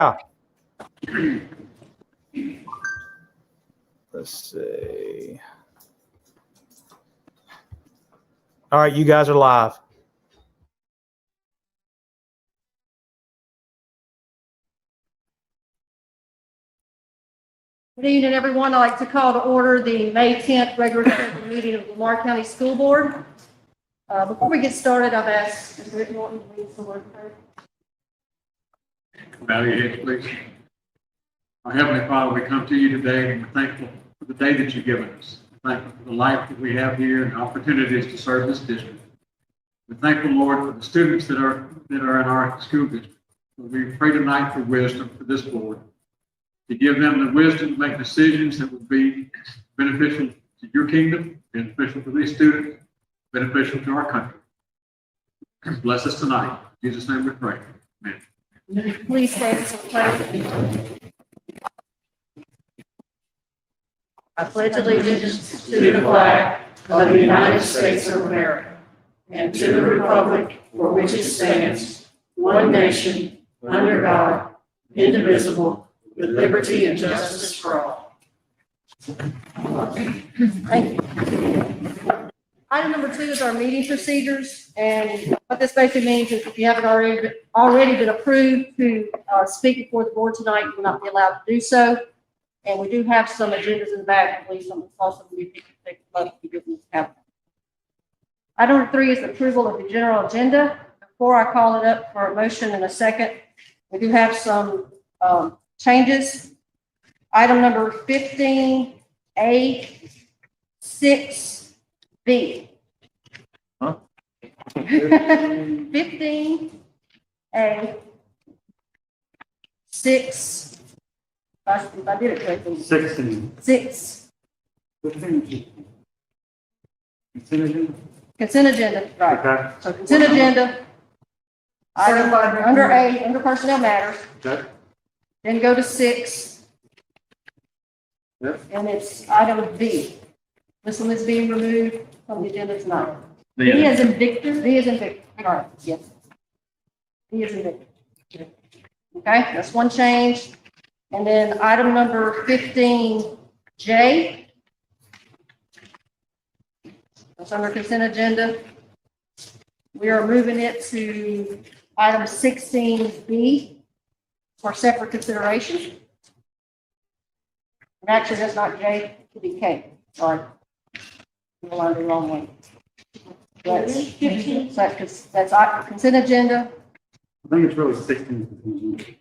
Yeah. Let's see. All right, you guys are live. Good evening, everyone. I'd like to call to order the May 10th regular scheduled meeting of the Lamar County School Board. Before we get started, I've asked Mr. Rick Norton to read some word prayer. Bow your heads, please. Our Heavenly Father, we come to you today and we're thankful for the day that you've given us. We're thankful for the life that we have here and the opportunities to serve this district. We're thankful, Lord, for the students that are in our school district. We pray tonight for wisdom for this board, to give them the wisdom to make decisions that would be beneficial to your kingdom, beneficial to these students, beneficial to our country. Bless us tonight. In Jesus' name we pray. Amen. Please stand for prayer. I pledge allegiance to the flag of the United States of America and to the republic for which it stands, one nation, under God, indivisible, with liberty and justice for all. Thank you. Item number 2 is our meeting procedures, and what this basically means is if you haven't already been approved to speak before the board tonight, you will not be allowed to do so. And we do have some agendas in the back. Please, some also we can take a look to give them have. Item number 3 is the approval of the general agenda. Before I call it up for a motion in a second, we do have some changes. Item number 15A, 6B. Huh? 15A, 6. If I did it correctly. 16. 6. 15. Consent agenda? Consent agenda, right. Okay. So consent agenda. Item under A, under personnel matters. Okay. Then go to 6. Yep. And it's item B. This one is being removed from the agenda tonight. B B is in Victor. B is in Victor. All right, yes. B is in Victor. Okay, that's one change. And then item number 15J. That's under consent agenda. We are moving it to item 16B for separate consideration. And actually, that's not J, it could be K. Sorry. I'm on the wrong one. That's consent agenda. I think it's really 16.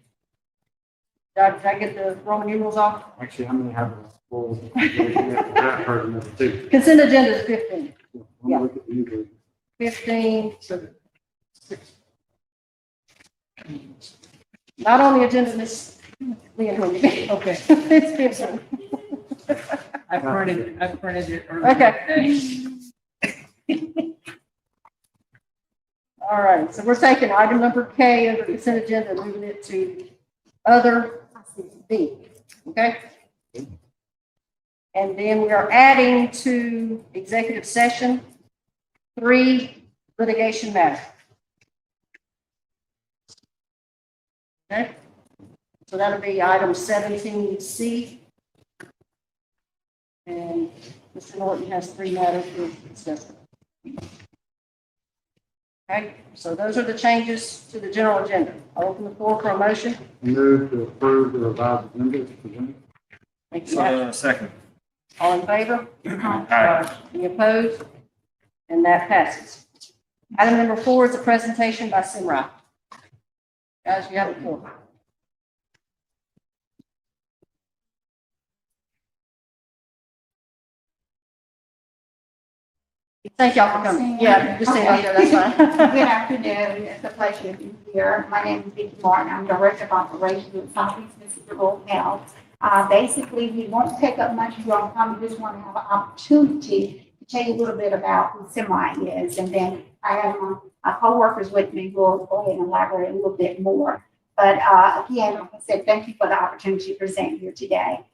Did I get the Roman numerals off? Actually, how many have a full that version of it too? Consent agenda is 15. I'm gonna look at the new version. 15. Not on the agenda, Miss Leah. Okay. It's 15. I printed it earlier. Okay. All right, so we're taking item number K under consent agenda and moving it to other B, okay? And then we are adding to executive session 3 litigation matters. Okay, so that'll be item 17C. And Mr. Norton has 3 matters to discuss. Okay, so those are the changes to the general agenda. I'll open the floor for a motion. Move to approve the revised agenda as presented. Thank you. Second. All in favor? Aye. Any opposed? And that passes. Item number 4 is a presentation by Simrai. Guys, you have the floor. Thank y'all for coming. Yeah, just stay out there, that's fine. Good afternoon. It's a pleasure to be here. My name is Vicki Martin. I'm Director of Operations at Southeast Mississippi Rural Health. Basically, we won't take up much of your time. We just want to have an opportunity to tell you a little bit about who Semi is. And then I have my co-workers with me who will go ahead and elaborate a little bit more. But again, like I said, thank you for the opportunity to present here today.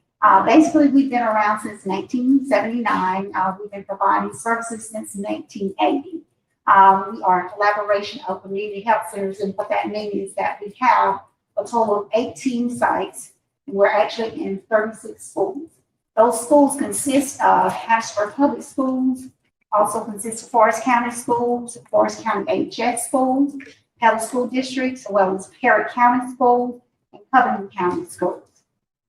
Basically, we've been around since 1979. We've been providing services since 1980. We are a collaboration of community health centers, and what that means is that we have a total of 18 sites, and we're actually in 36 schools. Those schools consist of Hattiesburg Public Schools, also consist of Forest County Schools, Forest County Exec Schools, Pella School Districts, as well as Perry County Schools, and Covington County Schools.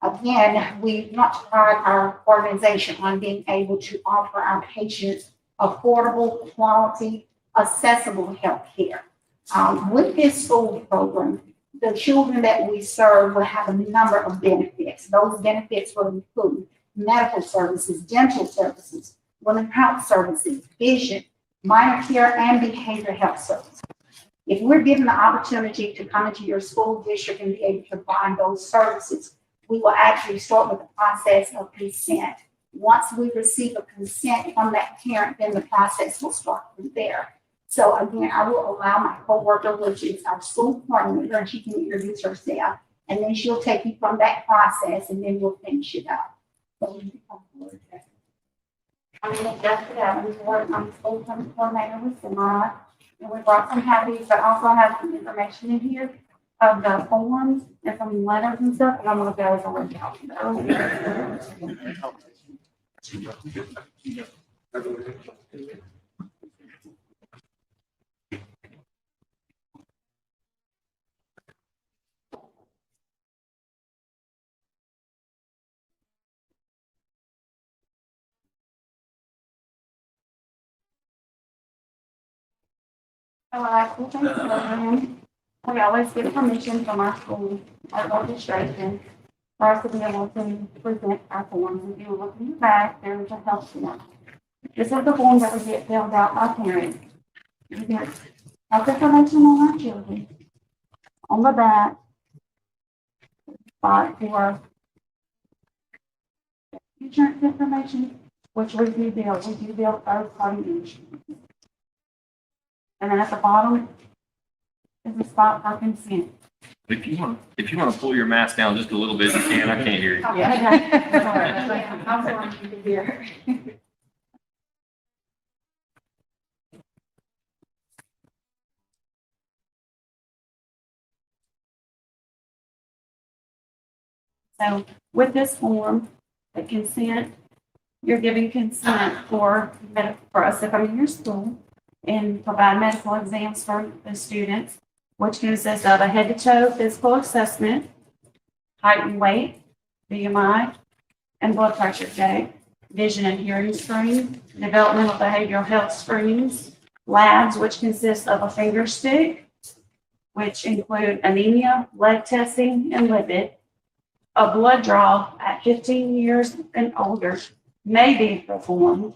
Again, we want to pride our organization on being able to offer our patients affordable, quality, accessible health care. With this school program, the children that we serve will have a number of benefits. Those benefits will include medical services, dental services, women's health services, vision, minor care, and behavioral health services. If we're given the opportunity to come into your school district and be able to provide those services, we will actually start with the process of consent. Once we receive a consent from that parent, then the process will start from there. So again, I will allow my coworker, which is our school coordinator, and she can introduce herself, and then she'll take you from that process, and then we'll finish it up. So you can come forward. I'm going to just I'm the school coordinator with Lamar, and we brought some happy, but also have some information in here of the forms and some letters and stuff, and I'm going to go over with you. All right, well, thank you, Lillian. We always get permission from our school, our administration, for us to be able to present our forms. If you look in the back, there is a help form. This is the form that we get filled out by parents. We get health information on our children. On the back, spot for insurance information, which we do build third-party insurance. And then at the bottom is a spot for consent. If you want to pull your mask down just a little bit, you can. I can't hear you. Yeah. I'm sorry, you can hear. So with this form, the consent, you're giving consent for us to come in your school and provide medical exams for the students, which consists of a head-to-toe physical assessment, height and weight, BMI, and blood pressure check, vision and hearing screen, developmental behavioral health screens, labs, which consist of a finger stick, which include anemia, blood testing, and lipid. A blood draw at 15 years and older may be performed,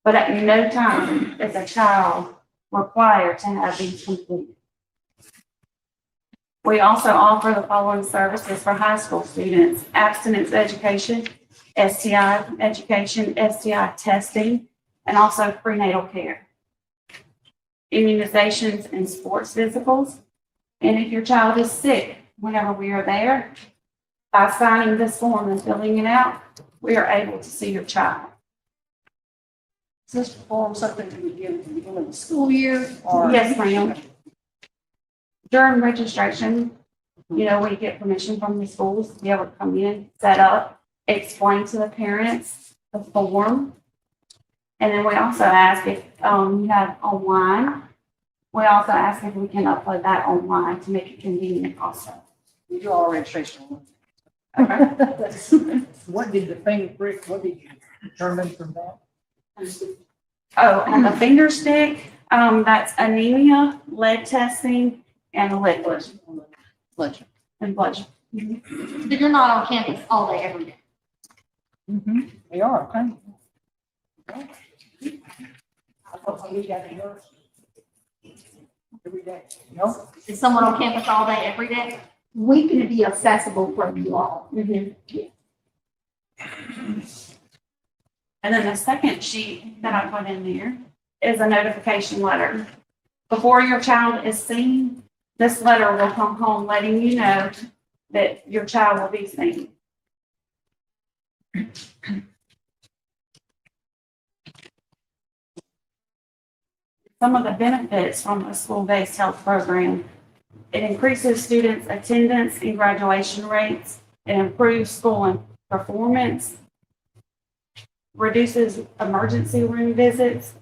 but at no time is a child required to have these completed. We also offer the following services for high school students: abstinence education, STI education, STI testing, and also prenatal care, immunizations and sports physicals. And if your child is sick, whenever we are there, by signing this form and filling it out, we are able to see your child. Is this form something that we give at the beginning of the school year? Or Yes, ma'am. During registration, we get permission from the schools to be able to come in, set up, explain to the parents the form. And then we also ask if you have online. We also ask if we can upload that online to make it convenient also. You do all registration. What did the fingerprint, what did you determine from that? Oh, and the finger stick, that's anemia, lead testing, and liquid. Pleasure. And blood. So you're not on campus all day, every day? Mm-hmm. They are, okay. Every day, Is someone on campus all day, every day? We can be accessible for you all. And then the second sheet that I put in there is a notification letter. Before your child is seen, this letter will come home letting you know that your child will be seen. Some of the benefits from a school-based health program It increases students' attendance and graduation rates. It improves school performance, reduces emergency room visits,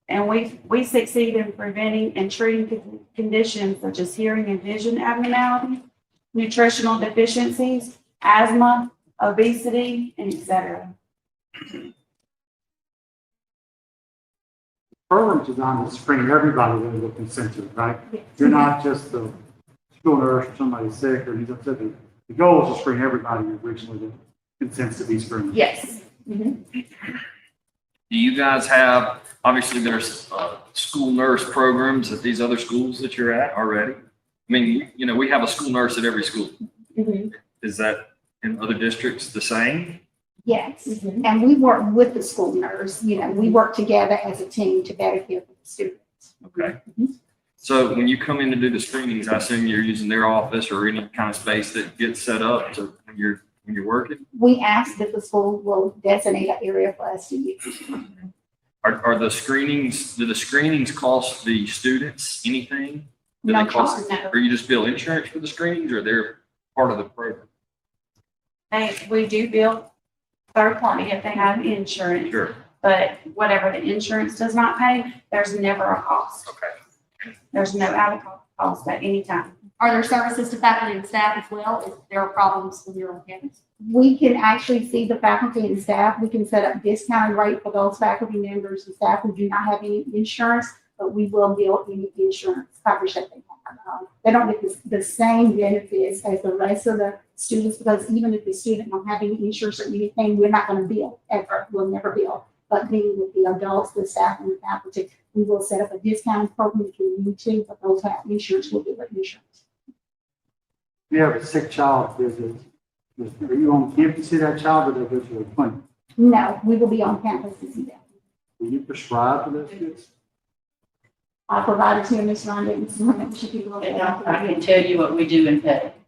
and we succeed in preventing and treating conditions such as hearing and vision abnormalities, nutritional deficiencies, asthma, obesity, and etc. Program's designed to screen everybody that we're consented, right? You're not just the school nurse or somebody sick or anything. The goal is to screen everybody originally that consents to be screened. Yes. Do you guys have, obviously there's school nurse programs at these other schools that you're at already? I mean, you know, we have a school nurse at every school. Is that in other districts the same? Yes, and we work with the school nurse, you know, we work together as a team to better care for the students. Okay. So when you come in to do the screenings, I assume you're using their office or any kind of space that gets set up to when you're working? We ask that the school will designate an area for us to use. Are the screenings, do the screenings cost the students anything? Do No they cost, charge, no. or you just bill insurance for the screenings or they're part of the program? We do bill third party if they have insurance, Sure. but whatever the insurance does not pay, there's never a cost. Okay. There's no out of cost at any time. Are there services to faculty and staff as well if there are problems when you're on campus? We can actually see the faculty and staff. We can set up discounted rate for those faculty members and staff who do not have any insurance, but we will bill any insurance coverage that they have. They don't get the same benefits as the rest of the students, because even if the student don't have any insurance or anything, we're not going to bill ever. We'll never bill. But being with the adults, the staff, and the faculty, we will set up a discounted program if we need to, but those who have insurance will give it insurance. If you have a sick child visit, are you on campus to see that child or do they go to a clinic? No, we will be on campus to see them. Will you prescribe for those kids? I provided to Ms. Rhonda, Ms. Rhonda, she can go And ahead. I can tell you what we do in Pet.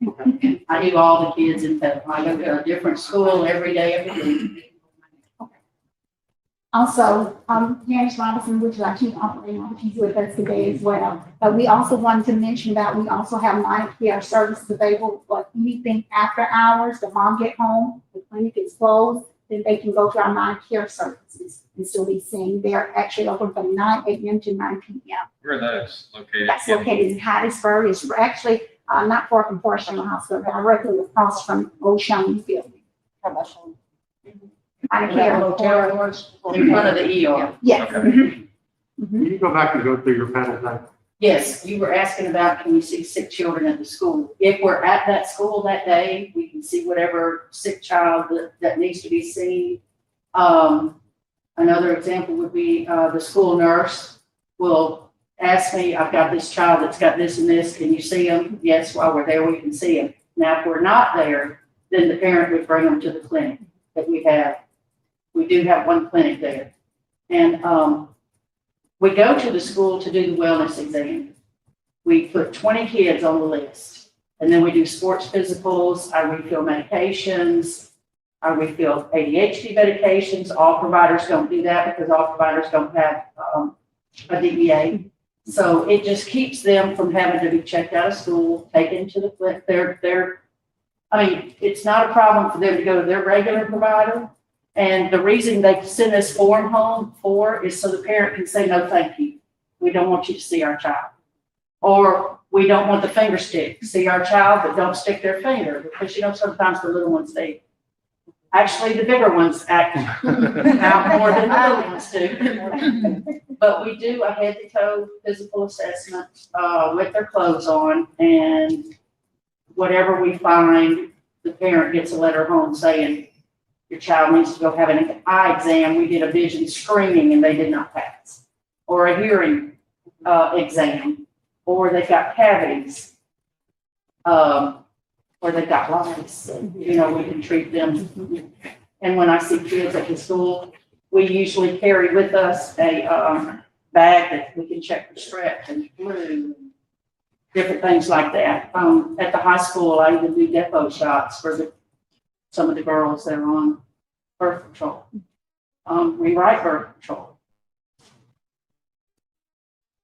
I do all the kids in Pet. I go to a different school every day, every week. Also, Janice Robinson, which is our chief operating officer, she's with us today as well. But we also wanted to mention that we also have night care services available for anything after hours. The mom get home, the clinic is closed, then they can go to our night care services and still be seen. They're actually open from 9 a.m. to 9 p.m. Where are those located? That's located in Hattiesburg. It's actually not far from Forest General Hospital, directly across from Old Shawnee's building. I care. In front of the ER. Yes. Can you go back and go through your pedal thing? Yes, you were asking about, can you see sick children at the school? If we're at that school that day, we can see whatever sick child that needs to be seen. Another example would be, the school nurse will ask me, I've got this child that's got this and this, can you see them? Yes, while we're there, we can see them. Now, if we're not there, then the parent would bring them to the clinic that we have. We do have one clinic there. And, we go to the school to do the wellness exam. We put 20 kids on the list, and then we do sports physicals. I refill medications. I refill ADHD medications. All providers don't do that because all providers don't have a DEA. So it just keeps them from having to be checked out of school, taken to the clinic. It's not a problem for them to go to their regular provider. And the reason they send this form home for is so the parent can say, no, thank you. We don't want you to see our child. Or we don't want the finger stick. See our child, but don't stick their finger. Because, sometimes the little ones, actually, the bigger ones act out more than the little ones do. But we do a head to toe physical assessment with their clothes on. And whatever we find, the parent gets a letter home saying, your child needs to go have an eye exam. We did a vision screening and they did not pass. Or a hearing exam. Or they've got cavities. Or they've got lice. We can treat them. And when I see kids at the school, we usually carry with us a bag that we can check for strep and flu. Different things like that. At the high school, I even do depot shots for some of the girls that are on birth control. We write birth control.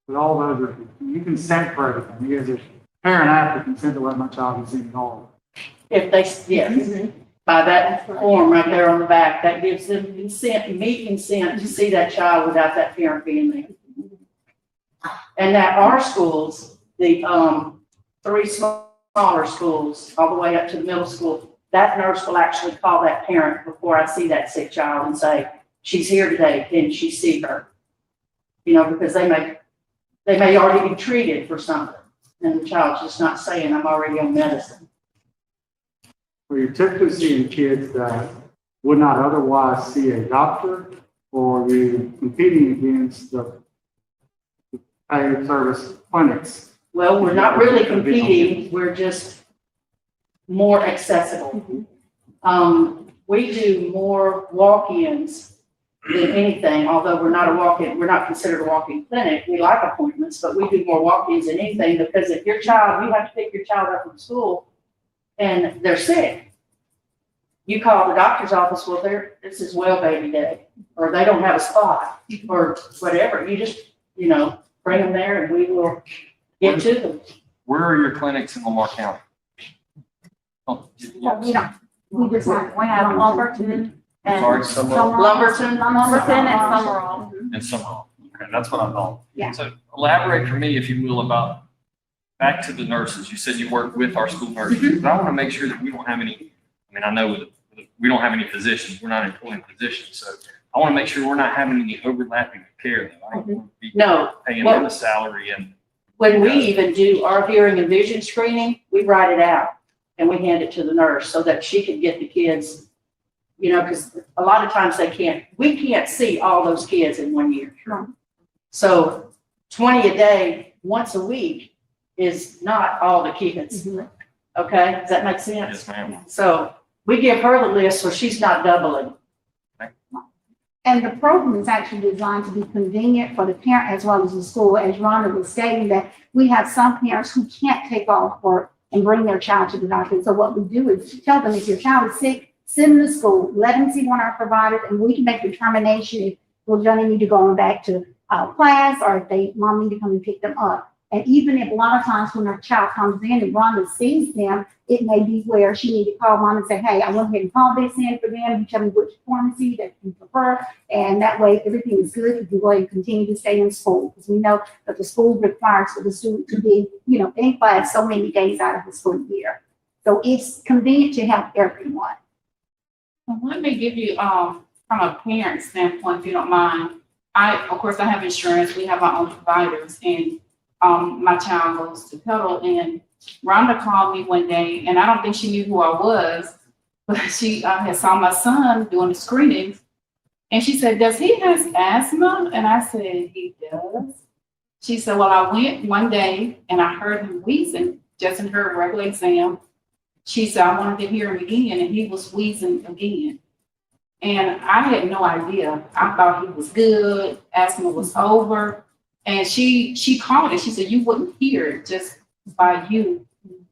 With all those, you consent for everything. You guys parent I have to consent to let my child be seen at all. If they, yes, by that form right there on the back, that gives them consent, me consent to see that child without that parent being there. And at our schools, the, three smaller schools, all the way up to the middle school, that nurse will actually call that parent before I see that sick child and say, she's here today, can she see her? You know, because they may already be treated for something, and the child's just not saying, I'm already on medicine. Where you're typically seeing kids that would not otherwise see a doctor, or you competing against the paid service clinics. Well, we're not really competing, we're just more accessible. We do more walk-ins than anything, although we're not considered a walk-in clinic. We like appointments, but we do more walk-ins than anything, because if your child, you have to pick your child up from school and they're sick. You call the doctor's office, well, this is well baby day, or they don't have a spot, or whatever. You just, bring them there and we will get to them. Where are your clinics in Lamar County? Oh, yeah. We just have, we have Lumberton and Sorry, Summerall. Lumberton. Lumberton and Summerall. And Summerall. Okay, that's what I thought. Yeah. So elaborate for me, if you will, about back to the nurses. You said you work with our school nurses. But I want to make sure that we don't have any, I know we don't have any physicians. We're not employing physicians. So I want to make sure we're not having any overlapping care. Though. I don't want to be No. paying them a salary and. When we even do our hearing and vision screening, we write it out and we hand it to the nurse so that she can get the kids, because a lot of times we can't see all those kids in 1 year. Sure. So 20 a day, once a week is not all the kids. Okay, does that make sense? Yes, ma'am. So we give her the list so she's not doubling. And the program is actually designed to be convenient for the parent as well as the school. As Rhonda was stating, that we have some parents who can't take off work and bring their child to the doctor. So what we do is tell them, if your child is sick, send them to school, let them see one of our providers, and we can make a determination if we're going to need to go back to class, or if mom need to come and pick them up. And even if a lot of times when our child comes in and Rhonda sees them, it may be where she need to call mom and say, hey, I went ahead and called this in for them. You tell me which pharmacy that you prefer. And that way, everything is good. You can go ahead and continue to stay in school, because we know that the school requires for the student to be, in class so many days out of the school year. So it's convenient to help everyone. Well, let me give you, from a parent standpoint, if you don't mind. Of course, I have insurance. We have our own providers, and my child goes to Pedal, and Rhonda called me one day, and I don't think she knew who I was, but she had saw my son doing the screenings, and she said, does he have asthma? And I said, he does. She said, well, I went one day and I heard him wheezing just in her regular exam. She said, I wanted to hear him again, and he was wheezing again. And I had no idea. I thought he was good, asthma was over. And she called it. She said, you wouldn't hear it just by you.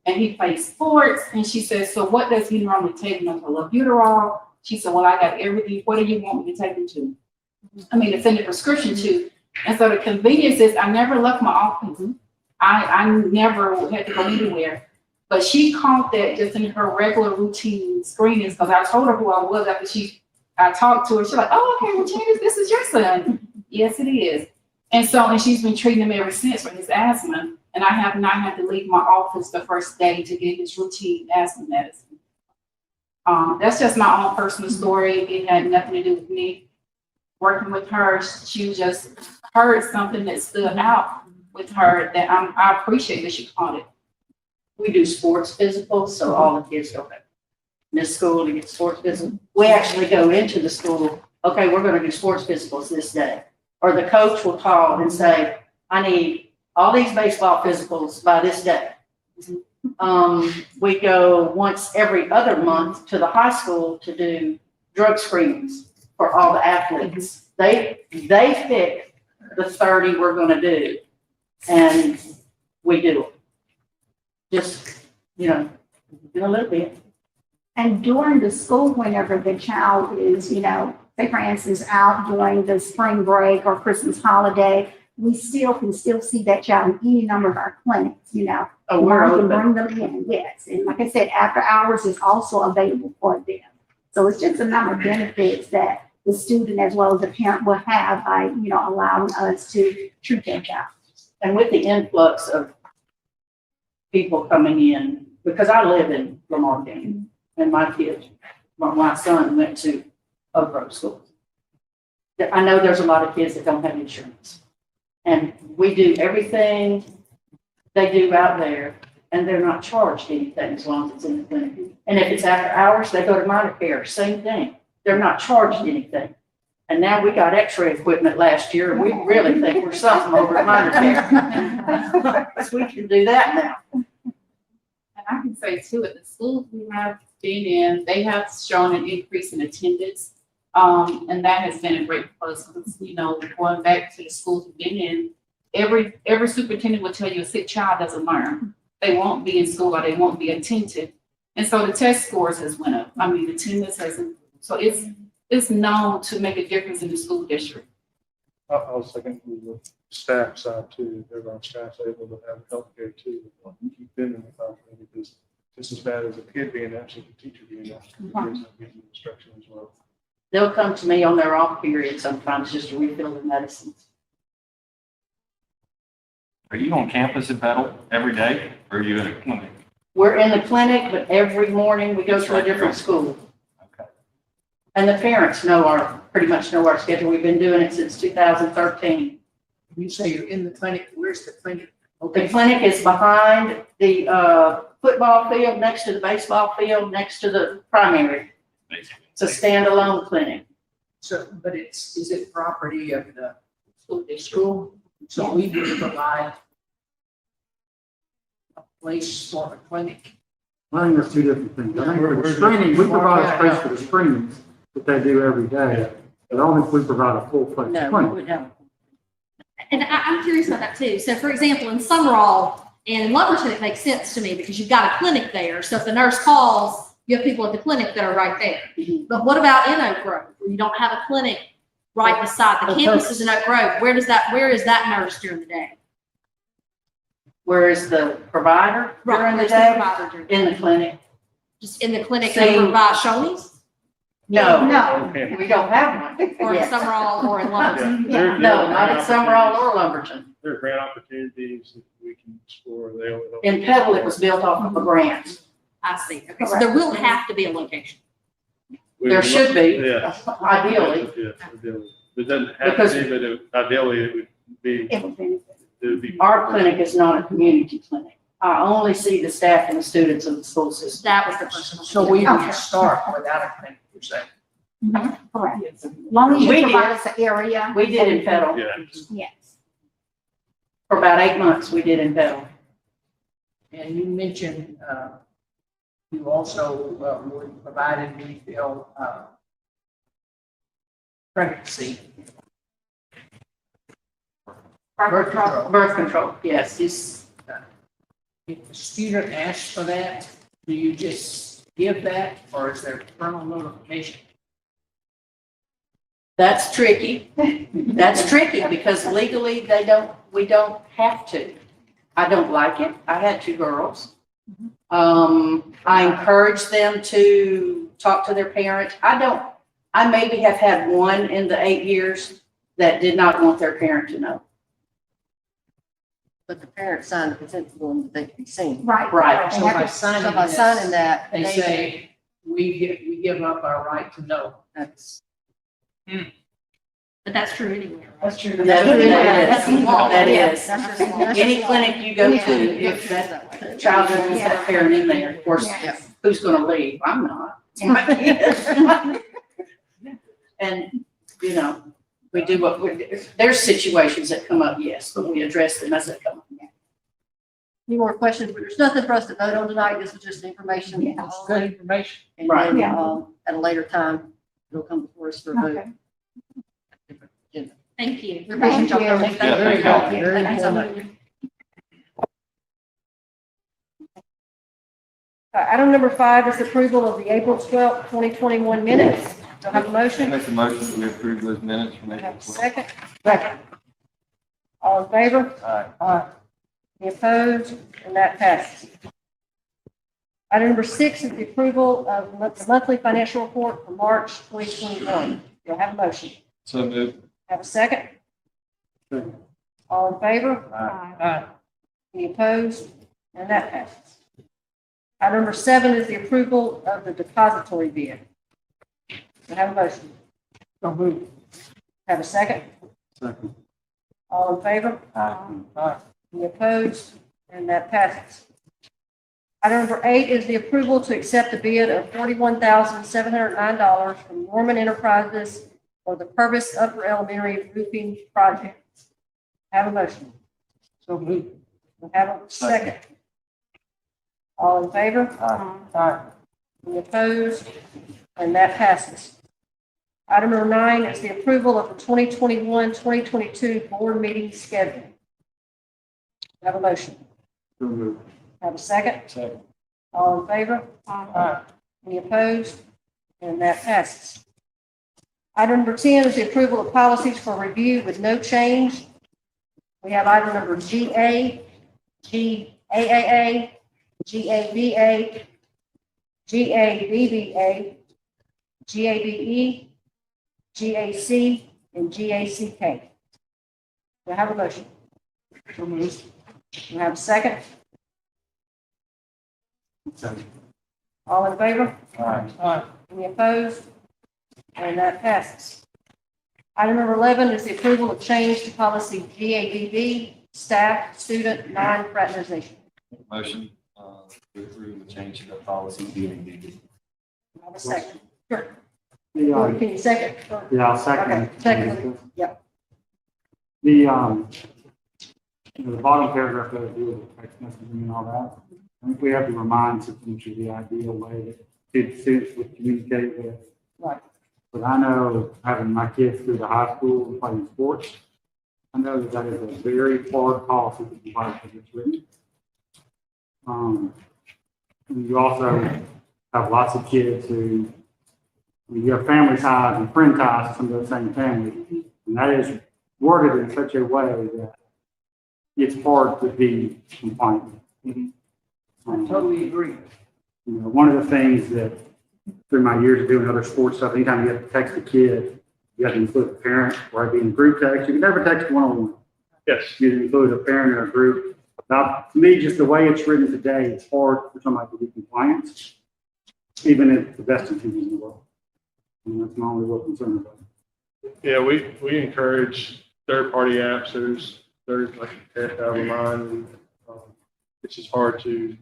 And he plays sports. And she said, so what does he normally take? Albuterol? She said, well, I got everything. What do you want me to take him to? To send a prescription to. And so the convenience is I never left my office. I never had to go anywhere. But she caught that just in her regular routine screenings, because I told her who I was after I talked to her. She's like, oh, okay, well, Janice, this is your son. Yes, it is. And she's been treating him ever since for his asthma. And I have not had to leave my office the first day to get his routine asthma medicine. That's just my own personal story. It had nothing to do with me. Working with her, she just heard something that stood out with her that I appreciate that she caught it. We do sports physicals, so all the kids go back to school to get sports physicals. We actually go into the school, okay, we're going to do sports physicals this day. Or the coach will call and say, I need all these baseball physicals by this day. We go once every other month to the high school to do drug screenings for all the athletes. They pick the 30 we're going to do, and we do it. Just, do a little bit. And during the school, whenever the child is, say for instance, out during the spring break or Christmas holiday, we still can still see that child in any number of our clinics, you know. Oh, we're We can open. bring them in, yes. And like I said, after hours is also available for them. So it's just a number of benefits that the student as well as the parent will have by, you know, allowing us to treat their child. And with the influx of people coming in, because I live in Lamar County, and my son went to Oak Grove School. I know there's a lot of kids that don't have insurance. And we do everything they do out there, and they're not charged anything as long as it's in the clinic. And if it's after hours, they go to minor care, same thing. They're not charged anything. And now we got x-ray equipment last year, and we really think we're something over at minor care. So we can do that now. And I can say too, at the schools we have been in, they have shown an increase in attendance. And that has been a great plus because, you know, going back to the schools we've been in, every superintendent will tell you a sick child doesn't learn. They won't be in school or they won't be attentive. And so the test scores has went up. I mean, attendance has, so it's known to make a difference in the school district. I was thinking the staff side too, everyone staff's able to have healthcare too, keep them in the classroom because just as bad as a kid being absent, the teacher being absent, the kids not getting instruction as well. They'll come to me on their off period sometimes just to refill their medicines. Are you on campus in Petal every day, or are you in a clinic? We're in the clinic, but every morning we go to a different school. Okay. And the parents pretty much know our schedule. We've been doing it since 2013. You say you're in the clinic, where's the clinic? The clinic is behind the football field, next to the baseball field, next to the primary. It's a standalone clinic. So, but is it property of the school? So we would provide a place for a clinic. I think there's two different things. I think for the screening, we provide a space for the screenings that they do every day. But I don't think we provide a full-fledged No, we clinic. would have. And I'm curious about that too. So for example, in Summerall and in Lumberton, it makes sense to me because you've got a clinic there. So if the nurse calls, you have people at the clinic that are right there. But what about in Oak Grove, where you don't have a clinic right beside the campus is in Oak Grove? Where is that nurse during the day? Where is the provider during the where's day? provider during the In day? the clinic. Just in the clinic See- and provide Shoney's No, No. we don't have one. or in Yes. Summerall or in Lumberton? Yeah. No, not at Summerall or Lumberton. There are grant opportunities that we can explore. They'll help. In Petal, it was built off of a grant. I see. Okay, so there will have to be a location. There should be, Yeah. ideally. Yeah, ideally. It doesn't have Because- to be, but ideally it would be, It would benefit. it would be. Our clinic is not a community clinic. I only see the staff and the students of the school system. That was the question. So we Okay. would start without a clinic, you're saying? Correct. As long as We you did. provide us an area. We did in Petal. Yeah. Yes. For about 8 months, we did in Petal. And you mentioned, you also would provide and refill, pregnancy. Birth control. Birth control, yes. If the student asks for that, do you just give that, or is there parental notification? That's tricky. That's tricky because legally we don't have to. I don't like it. I had 2 girls. I encourage them to talk to their parent. I maybe have had one in the 8 years that did not want their parent to know. But the parent signed a consent form that they can be seen. Right. Right. So by signing So by this, signing that, they say, we give up our right to know. that's, But that's true anywhere. That's true. That That's the is, law. that Yes, is. that's just law. Any clinic you go to, if that child doesn't have that parent in there, of course, Yes. who's gonna leave? I'm not. And, you know, we do what there's situations that come up, yes, but we address them as they come up. any more questions? But there's nothing for us to vote on tonight. This was just information. Yeah. That's good information. And Right. then, Yeah. at a later time, it'll come before us for a vote. Okay. Thank you. We Thank appreciate y'all you. coming. Yeah, there you go. Very Thank you so much. informative. Item number 5 is approval of the April 12th, 2021 minutes. Do I have a I motion? make the motion that we approve those minutes from Do I April have a 12th. second? Second. All in favor? Aye. Any opposed? And that passes. Item number 6 is the approval of the monthly financial report for March 2021. Do I have a motion? So moved. Have a second? Second. All in favor? Aye. Any opposed? And that passes. Item number 7 is the approval of the depository bid. Do I have a motion? So moved. Have a second? Second. All in favor? Aye. Any opposed? And that passes. Item number 8 is the approval to accept the bid of $41,709 from Norman Enterprises for the Purvis Upper Elementary roofing project. Have a motion. So moved. Have a second. All in favor? Aye. Any opposed? And that passes. Item number 9 is the approval of the 2021-2022 board meeting schedule. Have a motion. So moved. Have a second? Second. All in favor? Aye. Any opposed? And that passes. Item number 10 is the approval of policies for review with no change. We have item number GA, GAAA, GABA, GABBA, GABE, GAC, and GACK. Do I have a motion? So moved. Do I have a second? Second. All in favor? Aye. Any opposed? And that passes. Item number 11 is the approval of change to policy GABB, staff, student, non-fraternization. Motion, to approve the change to the policy DAB. Have a second. Sure. The, Can you second? yeah, I'll second. Okay, second. Yep. The, the bottom paragraph that deals with text messaging and all that, I think we have to remind students of the ideal way that students would communicate with. Right. But I know, having my kids through the high school and playing sports, I know that is a very hard policy to comply with it's written. And you also have lots of kids who, you have family ties and friend ties to some of those same families, and that is worded in such a way that it's hard to be compliant. I totally agree. You know, one of the things that through my years of doing other sports stuff, anytime you have to text a kid, you have to include a parent, or it'd be in group text. You can never text one-on-one. Yes. You include a parent or a group. Now, to me, just the way it's written today, it's hard for somebody to be compliant, even if the best intentions in the world. And that's my only real concern about it. Yeah, we encourage third-party apps. There's like Lamar, and it's just hard to,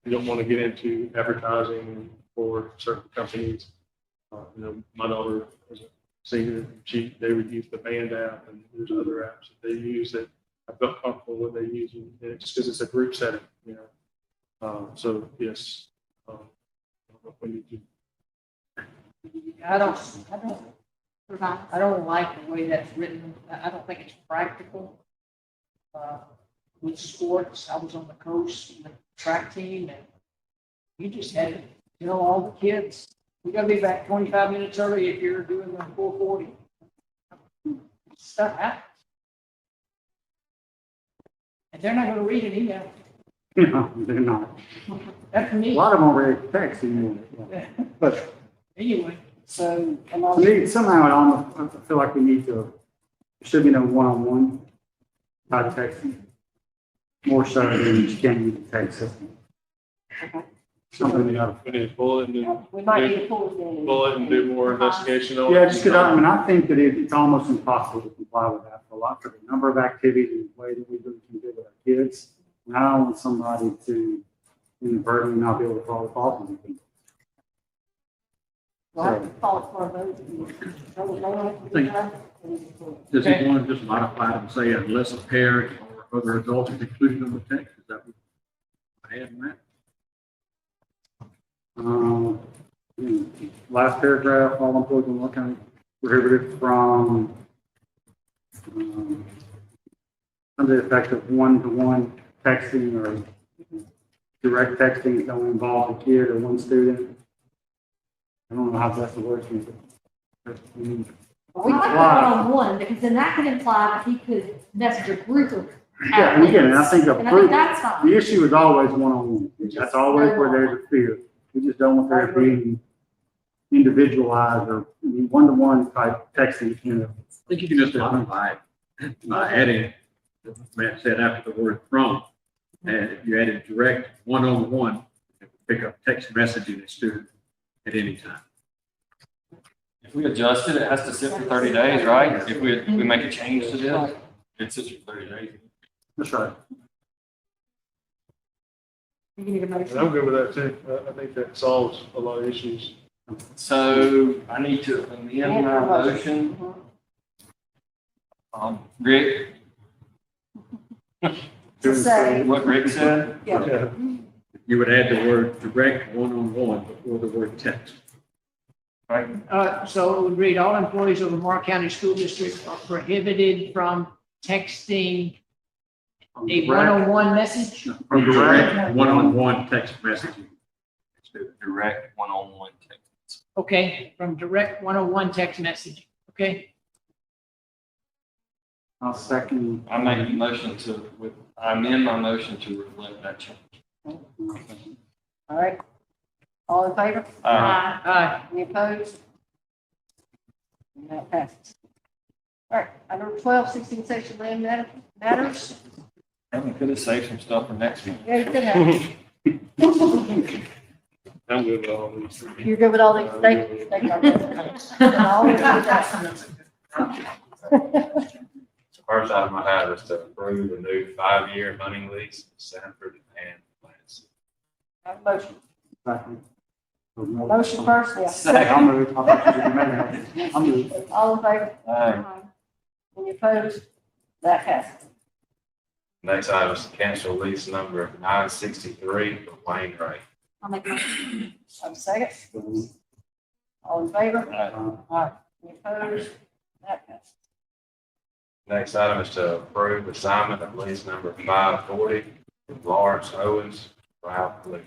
you don't want to get into advertising for certain companies. You know, my daughter was a senior, they would use the Band app, and there's other apps that they use that I felt comfortable with they use, and it's because it's a group setting, you know. So yes, we need to. I don't like the way that's written. I don't think it's practical. With sports, I was on the coach, the track team, and you just had to tell all the kids, we gotta be back 25 minutes early if you're doing the 440. Stuff happens. And they're not gonna read an email. No, they're not. That's A me. lot of them already text anymore. Yeah. But Anyway, So, and to me, somehow I feel like we need to, there should be no one-on-one type texting. More so than you can use the text system. Something we got. We need to pull it and we might need to pull it in. pull it and do more investigation on it. Yeah, just because I think that it's almost impossible to comply with that for the number of activities and the way that we really can do with our kids. And I don't want somebody to inadvertently not be able to follow the policy. Well, I can call it for a vote. Does he want to just modify it and say unless a parent or other adult is included in the text? Is that what I have in that? Last paragraph, all employees will look at prohibited from under the effect of one-to-one texting or direct texting that don't involve a kid or one student. I don't know how best to word it. We put one-on-one, because then that could imply that he could message a group of. Yeah, and again, I think And I think that's the fine. issue is always one-on-one. That's always where there's a fear. We just don't want there to be individualized or one-to-one type texting, you know. I think you can just modify it by adding, Matt said after the word from, and if you added direct one-on-one, pick up text messaging a student at any time. If we adjust it, it has to sit for 30 days, right? If we make a change to this, it sits for 30 days. That's right. You need a And motion. I'm good with that too. I think that solves a lot of issues. So I need to amend my motion. Rick, To say, what Rick said? Yeah. You would add the word direct one-on-one before the word text. So it would read, all employees of Lamar County School District are prohibited from texting a one-on-one message. From direct one-on-one text messaging. Direct one-on-one text. Okay, from direct one-on-one text messaging, okay? I'll second. I make the motion I amend my motion to reflect that change. all right. All in favor? Aye. Any opposed? And that passes. All right, item 12, 16 section land matters. We could have saved some stuff for next week. Yeah, you could have. I'm good with all these. You're good with all these, thank you. All these adjustments. First item I have is to approve a new 5-year hunting lease with Sanford and Lance. Have a motion. Second. Motion first, yeah. I'll move. I thought you did the I'll move. All in favor? Aye. Any opposed? That passes. Next item is to cancel lease number 963 for Wayne Ray. I'll make a motion. Have a second. All in favor? Aye. Any opposed? That passes. Next item is to approve assignment of lease number 540 with Lawrence Owens, Ralph Delivery.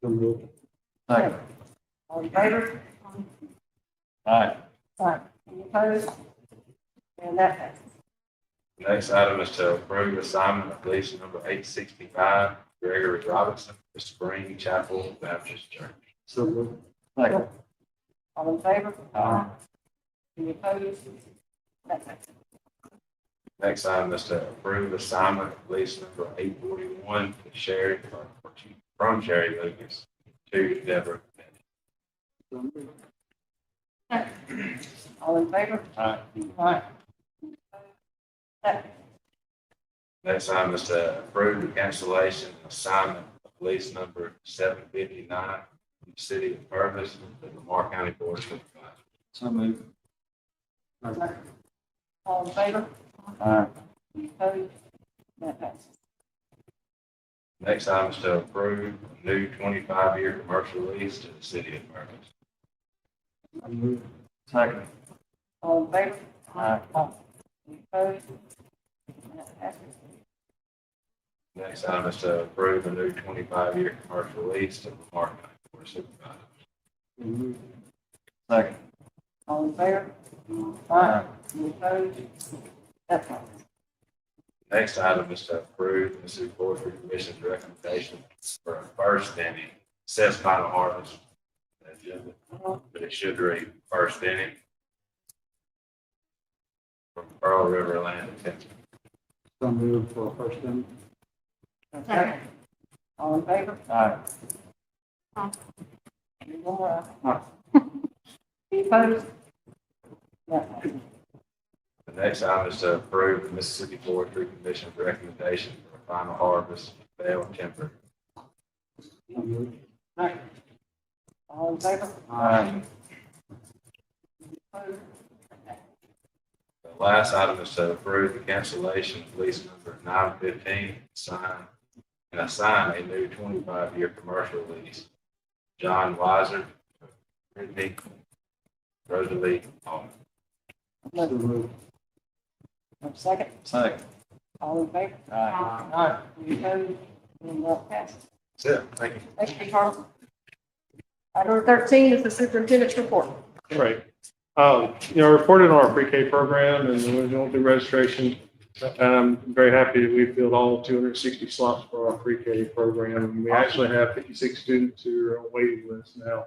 So move. Second. All in favor? Aye. Aye. Any opposed? And that passes. Next item is to approve assignment of lease number 865 Gregory Robinson for Spring Chapel Baptist Church. So move. Second. All in favor? Aye. Any opposed? That passes. Next item is to approve assignment of lease number 841 to Sherry, from Sherry Lucas to Deborah. All in favor? Aye. Aye. That passes. Next item is to approve the cancellation and assignment of lease number 759 from the City of Purvis to the Lamar County Board of Supervisors. So moved. All in favor? Aye. Any opposed? That passes. Next item is to approve a new 25-year commercial lease to the City of Purvis. I move. Second. All in favor? Aye. Any opposed? That passes. Next item is to approve a new 25-year commercial lease to the Lamar County Board of Supervisors. So move. Second. All in favor? Aye. Any opposed? That passes. Next item is to approve the Mississippi Forestry Commission's recommendation for a first inning, says final harvest. Agenda, but it should read first inning from Pearl River Land Extension. So move for first time. Second. All in favor? Aye. Any more? Any opposed? That passes. The next item is to approve the Mississippi Forestry Commission's recommendation for a final harvest of bale timber. So move. All in favor? Aye. Opposed? The last item is to approve the cancellation of lease number 915, assign a new 25-year commercial lease. John Weiser, Brittany, Rosalie, Almond. So move. Have a second. Second. All in favor? Aye. Any opposed? And that passes. That's it. Thank you. Thank you, Carl. Item 13 is the superintendent's report. All right. Reported on our pre-K program and we're going through registration. And I'm very happy that we filled all 260 slots for our pre-K program. And we actually have 56 students who are on waiting list now.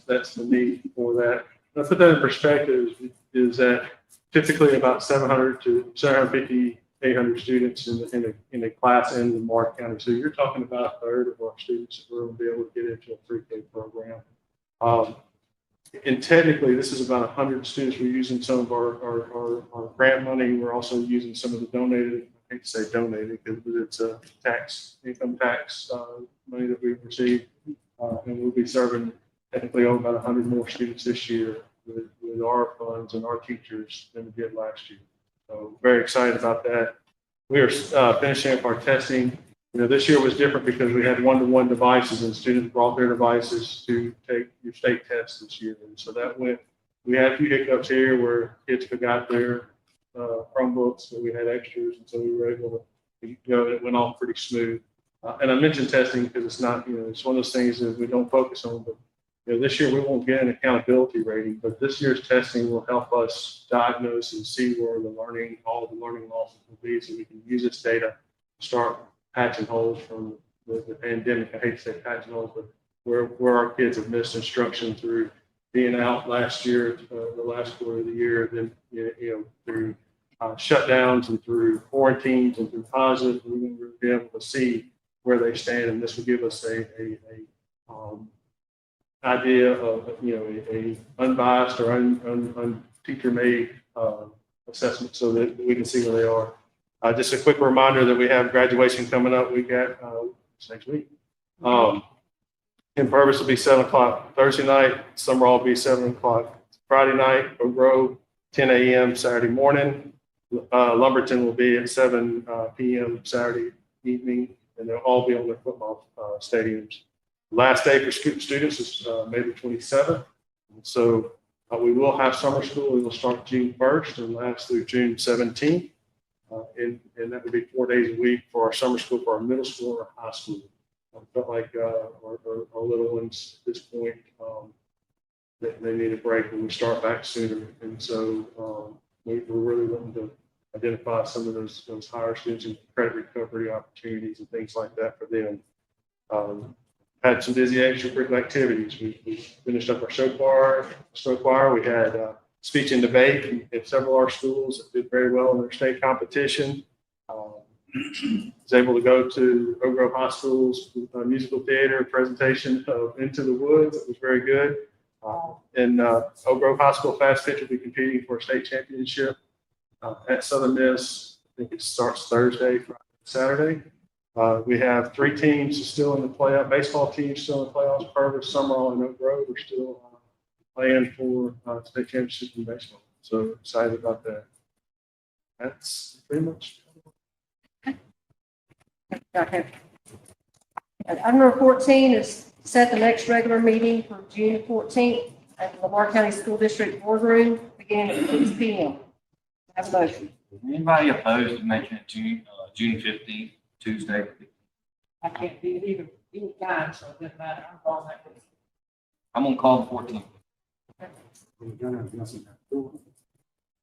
That's the need for that. To put that in perspective is that typically about 700 to 750, 800 students in a class in Lamar County. So you're talking about a third of our students who are going to be able to get into a pre-K program. And technically, this is about 100 students. We're using some of our grant money. We're also using some of the donated, I hate to say donated because it's a income tax money that we've received. And we'll be serving technically over about 100 more students this year with our funds and our teachers than we did last year. So very excited about that. We are finishing up our testing. This year was different because we had one-to-one devices and students brought their devices to take your state test this year. And so we had a few hiccups here where kids forgot their Chromebooks, so we had extras. And so we were able to, it went off pretty smooth. And I mentioned testing because it's not, it's one of those things that we don't focus on, but this year we won't get an accountability rating, but this year's testing will help us diagnose and see where all the learning losses will be so we can use this data to start patching holes from the pandemic. I hate to say patching holes, but where our kids have missed instruction through being out last year, the last quarter of the year, then, through shutdowns and through quarantines and through positives, we're going to be able to see where they stand. And this will give us a idea of, a unbiased or teacher-made assessment so that we can see where they are. Just a quick reminder that we have graduation coming up. We got next week. In-purpose will be 7 o'clock Thursday night. Summerall will be 7 o'clock Friday night. Oak Grove, 10 a.m. Saturday morning. Lumberton will be at 7 p.m. Saturday evening, and they'll all be on their football stadiums. Last day for students is May the 27th. So we will have summer school. It will start June 1st and last through June 17th. And that would be 4 days a week for our summer school, for our middle school or high school. I felt like our little ones at this point, they need a break when we start back sooner. And so we're really looking to identify some of those higher students and credit recovery opportunities and things like that for them. Had some busy extracurricular activities. We finished up our show choir. We had speech and debate at several of our schools that did very well in their state competition. Was able to go to Oak Grove High School's musical theater presentation of Into the Woods. It was very good. And Oak Grove High School Fast Pitch will be competing for a state championship at Southern Miss. I think it starts Thursday, Friday, Saturday. We have 3 teams still in the playoff. Baseball teams still in the playoffs. Purvis, Summerall, and Oak Grove are still playing for state championship in baseball. So excited about that. That's pretty much. Okay. And item number 14 is set the next regular meeting for June 14th at the Lamar County School District Boardroom, beginning at 6 p.m. Have a motion. Anybody opposed to making it June 15th, Tuesday? I can't be it either time, so it doesn't matter. I'm calling that. I'm gonna call the 14th.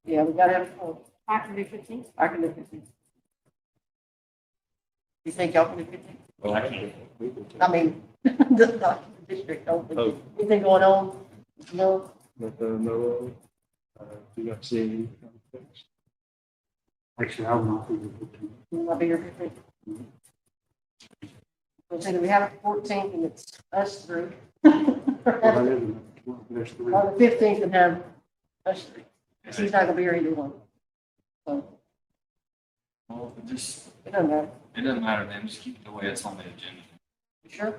Yeah, we got to have, I can do 15. I can do 15. You think y'all can do 15? Well, I can't. I mean, the district, don't, anything going on? No? No, do not see any. Actually, I will not be able to. You want to be here 15? We'll say that we have it 14th and it's us three. There's 3. On the 15th and have us three. He's not gonna be here either one. So, Well, it doesn't matter. it doesn't matter then, just keep it the way it's on the agenda. You sure?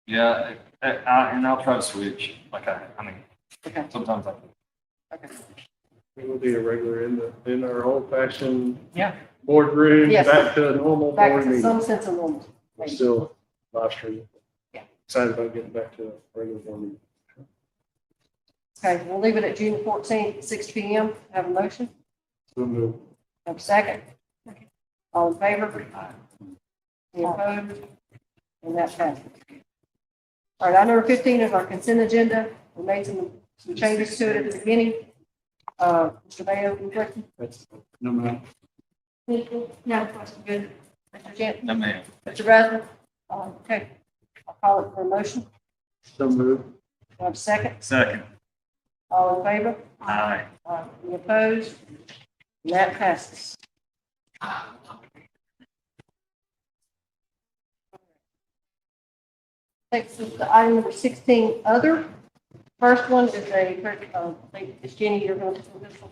Yeah, and I'll try to switch, I mean, Okay, sometimes I. okay. It will be a regular in our old fashioned Yeah. boardroom, Yes. back to a normal Back board to meeting. some sense of normal. We're still live streaming. Yeah. Excited about getting back to a regular board meeting. Okay, we'll leave it at June 14th, 6 p.m. Have a motion? So moved. Have a second? All in favor? Any opposed? And that passes. All right, item number 15 is our consent agenda. We made some some changes to it at the beginning. Mr. Mayo, you correct? That's no matter. No, question, good. Mr. Gent, No, ma'am. Mr. Razzle? Okay, I'll call it for a motion. So moved. Do I have a second? Second. All in favor? Aye. Any opposed? And that passes. Next is the item number 16, other. First one is I think it's Jenny, you're going to do this one.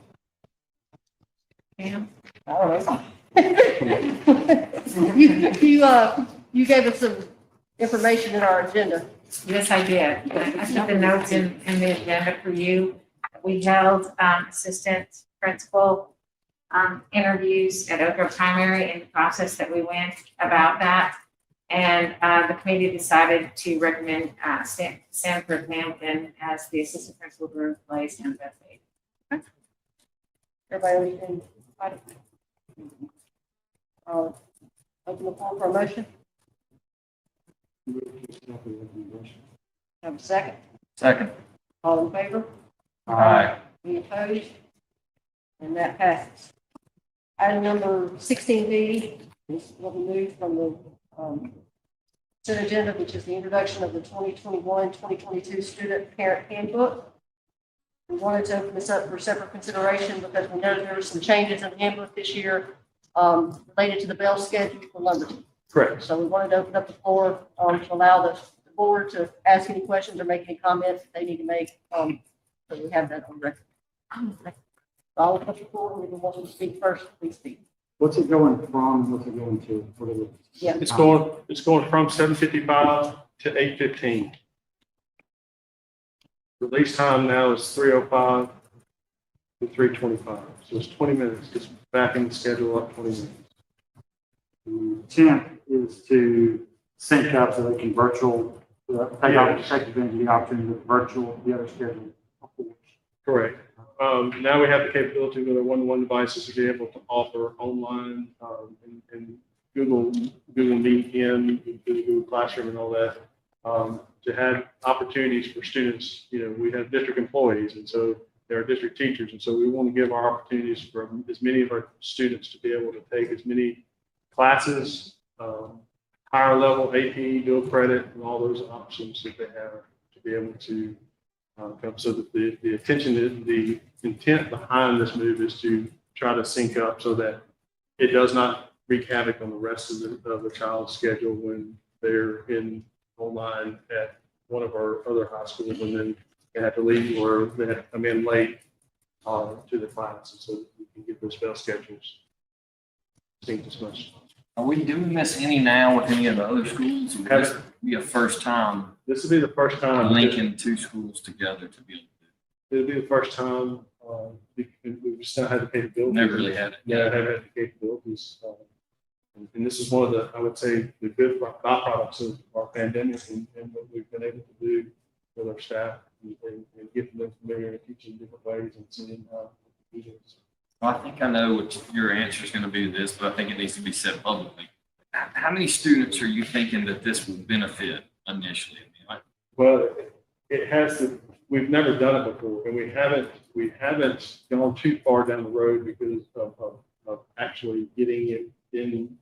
Ma'am? I don't know. You gave us some information in our agenda. Yes, I did. I put the notes in the agenda for you. We held assistant principal interviews at Oak Grove Primary in the process that we went about that. And the committee decided to recommend Sanford Hampton as the assistant principal to replace him. Everybody understand? Open the floor for a motion. Have a second. Second. All in favor? Aye. Any opposed? And that passes. Item number 16B is what we moved from the consent agenda, which is the introduction of the 2021-2022 Student Parent Handbook. We wanted to open this up for separate consideration because we know there were some changes in the handbook this year related to the bell schedule for Lumberton. Correct. So we wanted to open up the floor to allow the board to ask any questions or make any comments that they need to make. So we have that on record. I'll open up the floor. If you want to speak first, please speak. What's it going from, what's it going to? What are Yeah. It's going from 7:55 to 8:15. Release time now is 3:05 to 3:25. So it's 20 minutes, just backing the schedule up 20 minutes. The intent is to sync up so they can virtual, take advantage of the opportunity to virtual the other schedule. Correct. Now we have the capability with our one-to-one devices to be able to offer online and Google Meet in, Google Classroom and all that, to have opportunities for students. You know, we have district employees, and so there are district teachers, and so we want to give our opportunities for as many of our students to be able to take as many classes, higher level AP, dual credit, and all those options that they have to be able to come. So that the attention, the intent behind this move is to try to sync up so that it does not wreak havoc on the rest of the child's schedule when they're in online at one of our other high schools, and then they have to leave or they have to come in late to the class, and so we can get those bell schedules synced as much as possible. Are we doing this any now with any of the other schools? Or would this be a first time This will be the first time. linking two schools together to be able to do? It'll be the first time. We've just not had the capabilities. Never really had it. Yeah, I haven't had the capabilities. And this is one of the, I would say, the good byproducts of our pandemic and what we've been able to do with our staff and get them familiar and teach them different ways and seeing how to do this. Well, I think I know what your answer is going to be to this, but I think it needs to be said publicly. How many students are you thinking that this will benefit initially? Well, it has to, we've never done it before, and we haven't gone too far down the road because of actually getting it in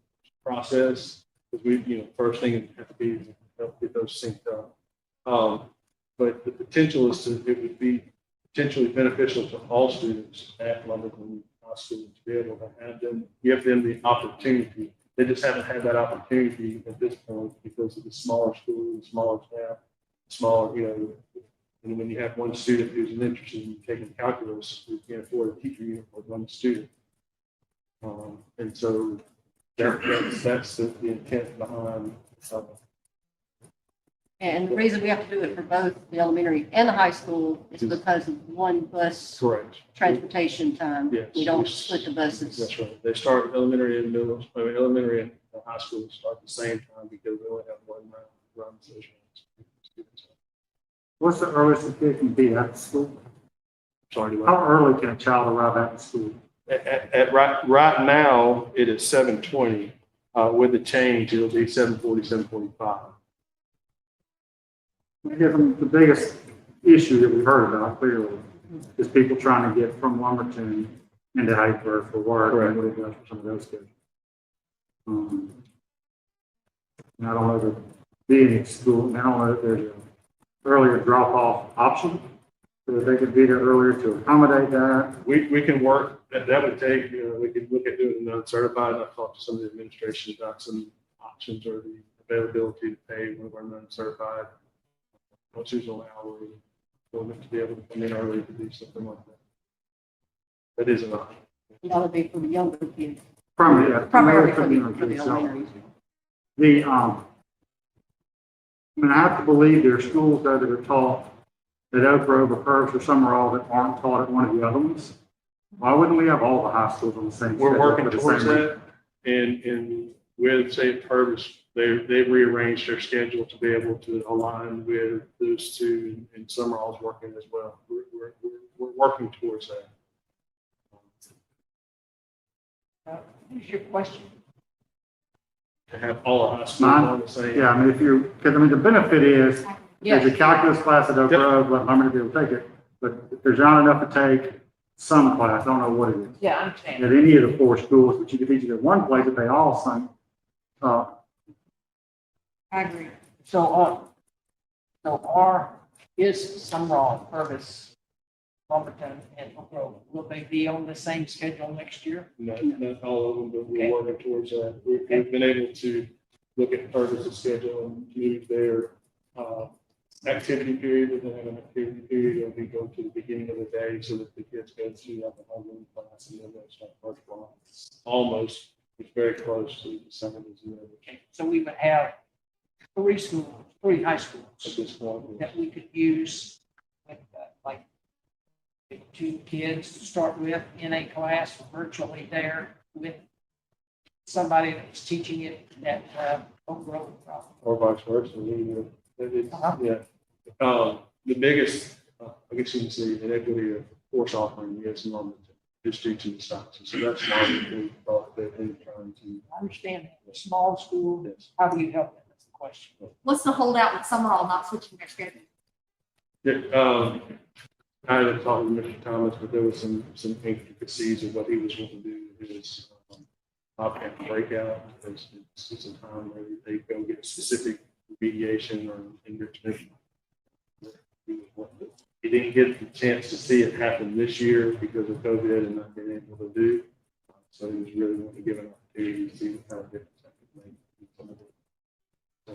process. Because first thing it have to be is help get those synced up. But the potential is it would be potentially beneficial to all students at Lumberton High School to be able to give them the opportunity. They just haven't had that opportunity at this point because of the smaller school, the smaller staff, and when you have one student who's interested in taking calculus, you can't afford a teacher unit for one student. And so that's the intent behind. And the reason we have to do it for both the elementary and the high school is because of one bus Correct. transportation time. Yes. We don't split the buses. That's right. They start elementary and elementary and high school start at the same time because we only have one run session. What's the earliest a kid can be at the school? Sorry. How early can a child arrive at the school? Right now, it is 7:20. With the change, it'll be 7:40, 7:45. I guess the issue that we heard about clearly, is people trying to get from Lumberton into Hateboro for work, and what it does for some of those kids. And I don't know that being at school, and I don't know that there's an earlier drop-off option, so that they could be there earlier to accommodate that. We can work, that would take, we could look at doing an uncertified. I've talked to some of the administration about some options or the availability to pay when we're uncertified. What's usually hourly for them to be able to come in early to do something like that. That is an option. That would be for the younger kids. Primarily for the elementary. I mean, I have to believe there are schools though that are taught at Oak Grove or Purvis or Summerall that aren't taught at one of the other ones. Why wouldn't we have all the high schools on the same? We're schedule working for the towards same that, and with St. Purvis, they've rearranged their schedule to be able to align with those two, and Summerall's working as well. We're working towards that. What's your question? To have all of high schools Mine? on the same. Yeah, I mean, because I mean, the benefit is, there's a Yes. calculus class at Oak Yep. Grove, let how many people take it, but if there's not enough to take some class, I don't know what it is. Yeah, I understand. At any of the four schools, but you could teach it at one place if they all same. I agree. So is Summerall, Purvis, Lumberton, and Oak Grove, will they be on the same schedule next year? Not all of them, but Okay. we're working towards that. We've been able to look at Purvis's schedule and move their activity period, and then an activity period, and we go to the beginning of the day so that the kids go through like a homeroom class and then they start first class. Almost, it's very close to some of these Okay, so we would have three high at schools this point. that we could use with, like, two kids to start with in a class virtually there with somebody that's teaching it at Oak Grove. Or vice versa. Yeah. The biggest, I guess you can say, inequity of course offering is Lumberton, is due to the size. So that's why we thought that in trying to. I understand a small school, Yes. how do you help them? That's the question. What's the holdout with Summerall not switching their schedule? I haven't talked with Mr. Thomas, but there was some intricacies of what he was going to do with his opt-out breakout. There's some time where they go get specific remediation or enrichment. He didn't get the chance to see it happen this year because of COVID and not being able to do. So he was really wanting to give an opportunity to see what kind of difference that could make in some of it. So,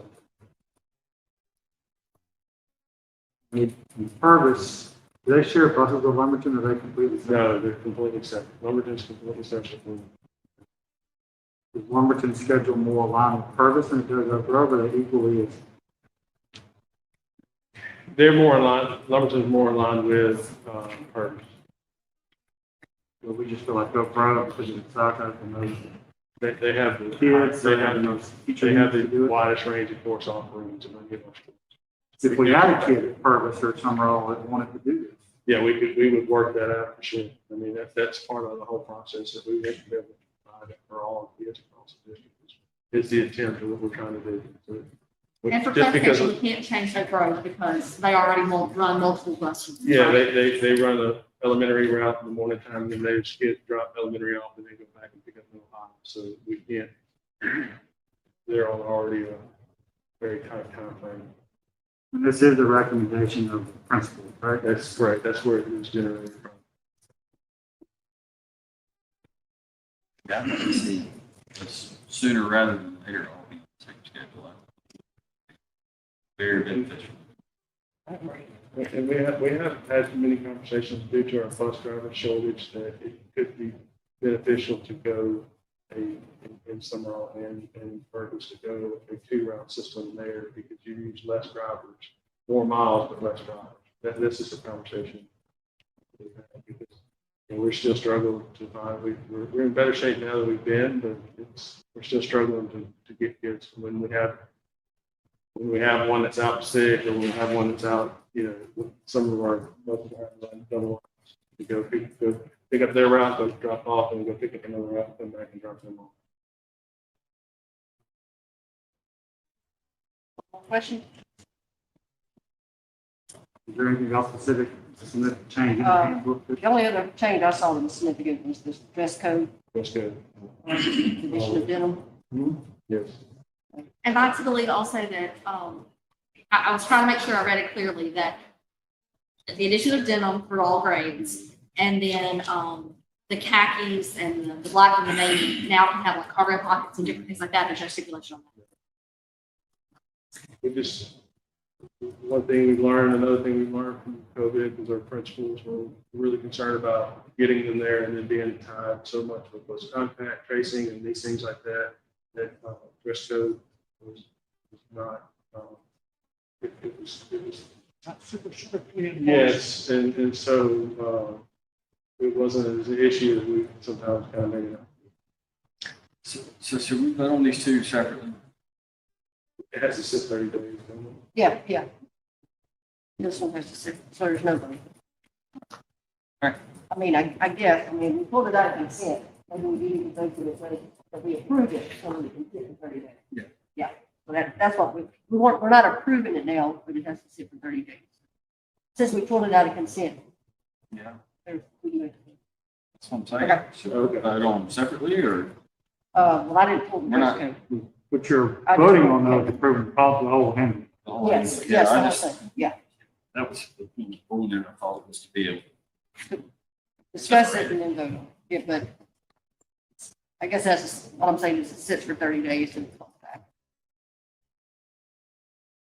Purvis, do they share buses with Lumberton, or are they completely separate? no, they're completely separate. Lumberton's completely separate from. Does Lumberton schedule more aligned with Purvis than it does Oak Grove, or they equally is? They're more aligned, Lumberton's more aligned with, Purvis. Or we just feel like Oak Grove, because it's South and those They have the kids, they they have have the, those they teachers have to the do it. widest range of course offerings in any of our schools. If we had a kid at Purvis or Summerall that wanted to do this, Yeah, we would work that out for sure. I mean, that's part of the whole process that we have to be able to provide it for all kids across the district. Is the intent of what we're trying to do. So, And for just because clarification, of- we can't change Oak Grove because they already run multiple buses. Yeah, they run a elementary route in the morning time, and then those kids drop elementary off and they go back and pick up Middle High. So we can't, they're on already a very tight time frame. and this is the recommendation of the principal, right? That's correct. That's where it was generated from. Yeah, I'd like to see this sooner rather than later, all be the same schedule out. Very beneficial. And we have had many conversations due to our bus driver shortage that it could be beneficial to go in Summerall and Fergus to go a 2-route system there because you use less drivers, more miles, but less drivers. This is a conversation. And we're still struggling to find, we're in better shape now than we've been, but we're still struggling to get kids when we have one that's out sick or when we have one that's out, some of our buses have double to go pick up their route, go drop off, and go pick up another route, come back and drop them off. Question? Is there anything else specific, significant change in the Uh, handbook? The only other change I saw that was significant was this dress code, That's good. condition of denim. Yes. And I to believe also that, I was trying to make sure I read it clearly, that the addition of denim for all grades, and then, the khakis and the black and the navy now can have like cargo pockets and different things like that. There's no stipulation on that. We just, one thing we've learned, another thing we've learned from COVID is our principals were really concerned about getting them there and then being tied so much with those contact tracing and these things like that, that dress code was not, it was, Not super strictly enforced. yes, and so, it wasn't as an issue as we sometimes kind of made it out. So should we vote on these two separately? It has to sit 30 days, doesn't it? Yeah. This one has to sit, so there's no vote. Right. I mean, I guess, we pulled it out of consent, maybe we need to go through it, but we approved it, so we can sit for 30 days. Yeah. Yeah, so that's what we're not approving it now, but it has to sit for 30 days. Since we pulled it out of consent. Yeah. We can- That's what I'm saying. Okay. Should we vote on them separately or? well, I didn't pull the We're not- dress code. What you're I just- voting on though, is approving the policy, the whole handbook. Yes, Yeah, I the whole just, thing, yeah. that was the point there. I thought it was to be able. Discuss it and then vote on it. Yeah, but I guess that's what I'm saying is it sits for 30 days and it's comes back.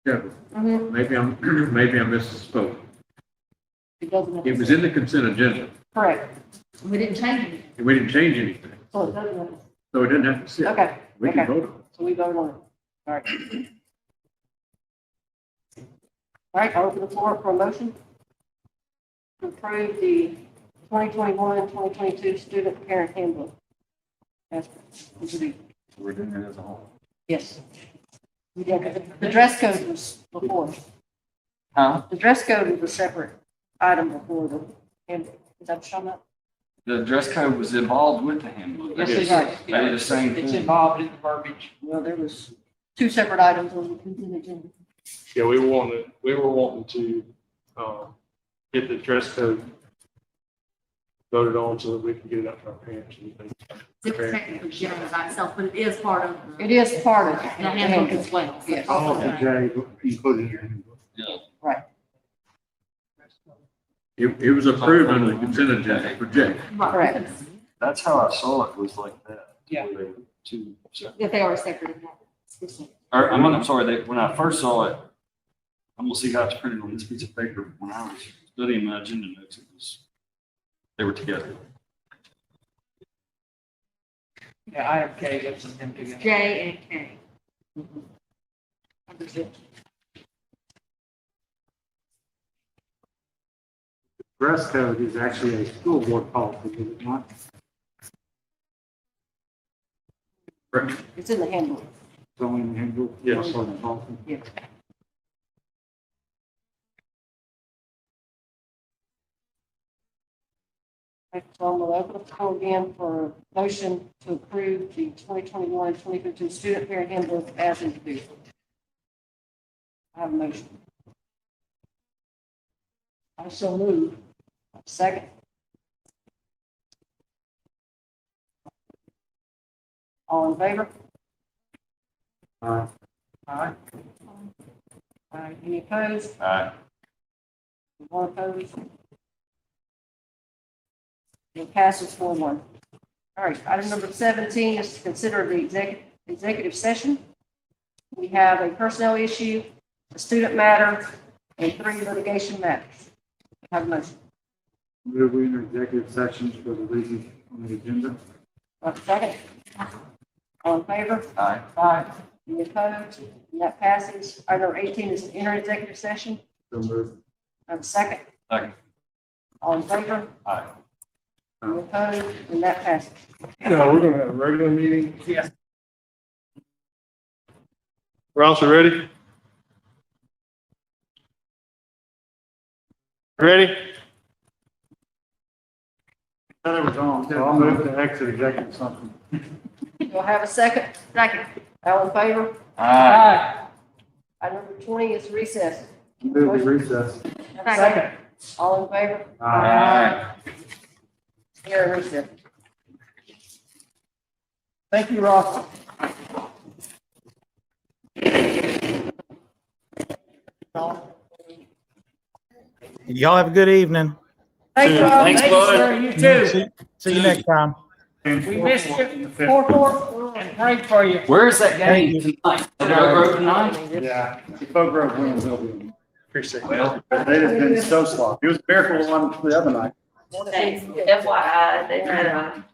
Yeah, maybe I misspoke. It doesn't. It was in the consent agenda, Correct. We didn't change it. and we didn't change anything, So it doesn't. so it didn't have to sit. Okay, We can okay. vote on it. So we vote on it. All right. All right, I'll open the floor for a motion to approve the 2021-2022 student parent handbook. As introduced. We're doing it as a whole. Yes. We did. The dress code was before. Huh? The dress code was a separate item before the handbook. Is that what you're talking about? The dress code was involved with the handbook. Yes, They it's right. They're the same It's thing. involved in the verbiage. Well, there was two separate items on the consent agenda. Yeah, we were wanting to, get the dress code voted on so that we can get it up to our parents. and things. It's technically general by itself, but it is part of It is part of the the handbook handbook. as well. Yes. All of the J included in your handbook. Yeah. It was approved under the consent agenda for Jay. Correct. That's how I saw it, was like that. Yeah. Where they were two separate. If they are separate. Or, I'm sorry, when I first saw it, I'm gonna see how it's printed on this piece of paper. When I was studying my agenda notes, they were together. Yeah, I have K, that's in them together. J and K. Dress code is actually a school board policy, is it not? It's in the handbook. It's only in the handbook. Yes. It's on the policy. Yeah. Right, so I'm gonna open the floor again for a motion to approve the 2021-2022 student parent handbook as introduced. I have a motion. I so move. Second. All in favor? Aye. Aye. Aye. Any opposed? Aye. One opposed? It passes 4-1. All right, item number 17 is to consider the executive session. We have a personnel issue, a student matter, and 3 litigation matters. Have a motion. Move we enter executive sessions for the reasons on the agenda. Have a second? All in favor? Aye. Aye. Any opposed? And that passes. Item number 18 is to enter executive session. So move. Have a second? Second. All in favor? Aye. Any opposed? And that passes. No, we're gonna have a regular meeting. Yes. Ross, you ready? Ready? Said it was on, so I'll move to exit executive session. You'll have a second? Second. All in favor? Aye. Item number 20 is recess. Move to recess. Second. All in favor? Aye. Here, recess. Thank you, Ross. Y'all have a good evening. Thanks, Rob. Thanks, Thank you, bud. sir. You too. See you next time. We missed you. 4-4 and prayed for you. Where is that Thank game you. tonight? Oak Grove tonight? Yeah, if Oak Grove wins, they'll be. Appreciate it. Well, They have been so slow. It was a miracle one the other night. FYI, they had a